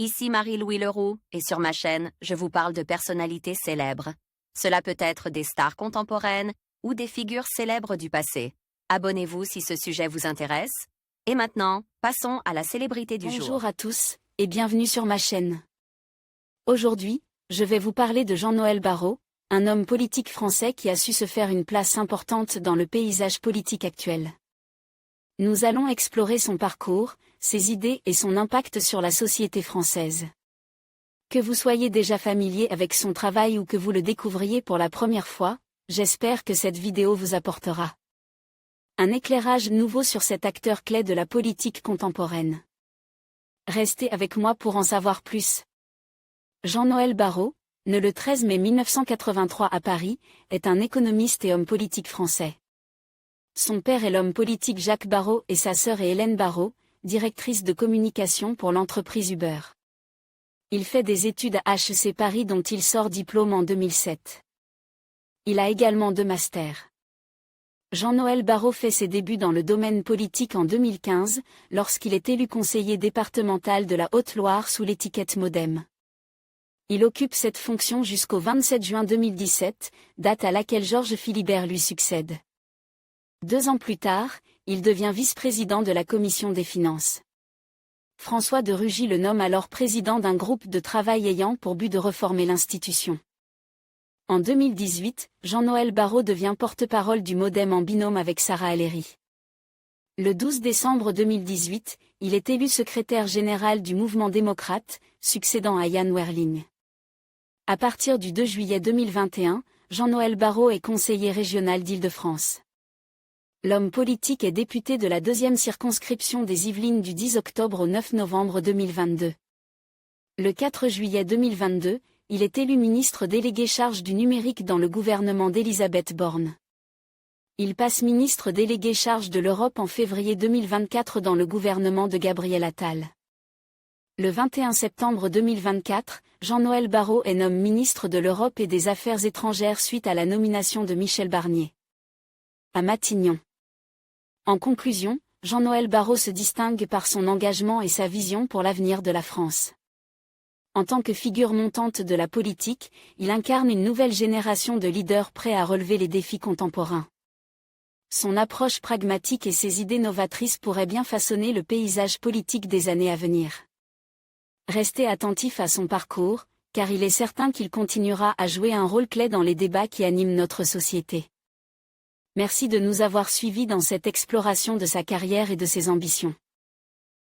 Ici Marie-Louis Leroux, et sur ma chaîne, je vous parle de personnalités célèbres. Cela peut être des stars contemporaines ou des figures célèbres du passé. Abonnez-vous si ce sujet vous intéresse. Et maintenant, passons à la célébrité du jour. Bonjour à tous, et bienvenue sur ma chaîne. Aujourd'hui, je vais vous parler de Jean-Noël Barrot, un homme politique français qui a su se faire une place importante dans le paysage politique actuel. Nous allons explorer son parcours, ses idées et son impact sur la société française. Que vous soyez déjà familier avec son travail ou que vous le découvriez pour la première fois, j'espère que cette vidéo vous apportera un éclairage nouveau sur cet acteur clé de la politique contemporaine. Restez avec moi pour en savoir plus. Jean-Noël Barrot, né le 13 mai 1983 à Paris, est un économiste et homme politique français. Son père est l'homme politique Jacques Barrot et sa sœur est Hélène Barrot, directrice de communication pour l'entreprise Uber. Il fait des études à HEC Paris dont il sort diplôme en 2007. Il a également 2 masters. Jean-Noël Barrot fait ses débuts dans le domaine politique en 2015, lorsqu'il est élu conseiller départemental de la Haute-Loire sous l'étiquette MoDem. Il occupe cette fonction jusqu'au 27 juin 2017, date à laquelle Georges Philibert lui succède. 2 ans plus tard, il devient vice-président de la Commission des finances. François de Rugy le nomme alors président d'un groupe de travail ayant pour but de réformer l'institution. En 2018, Jean-Noël Barrot devient porte-parole du MoDem en binôme avec Sarah El Haïry. Le 12 décembre 2018, il est élu secrétaire général du mouvement démocrate, succédant à Yann Wehrling. À partir du 2 juillet 2021, Jean-Noël Barrot est conseiller régional d'Île-de-France. L'homme politique est député de la 2e circonscription des Yvelines du 10 octobre au 9 novembre 2022. Le 4 juillet 2022, il est élu ministre délégué charge du numérique dans le gouvernement d'Elisabeth Borne. Il passe ministre délégué charge de l'Europe en février 2024 dans le gouvernement de Gabriel Attal. Le 21 septembre 2024, Jean-Noël Barrot est nommé ministre de l'Europe et des Affaires étrangères suite à la nomination de Michel Barnier à Matignon. En conclusion, Jean-Noël Barrot se distingue par son engagement et sa vision pour l'avenir de la France. En tant que figure montante de la politique, il incarne une nouvelle génération de leaders prêts à relever les défis contemporains. Son approche pragmatique et ses idées novatrices pourraient bien façonner le paysage politique des années à venir. Restez attentifs à son parcours, car il est certain qu'il continuera à jouer un rôle clé dans les débats qui animent notre société. Merci de nous avoir suivis dans cette exploration de sa carrière et de ses ambitions.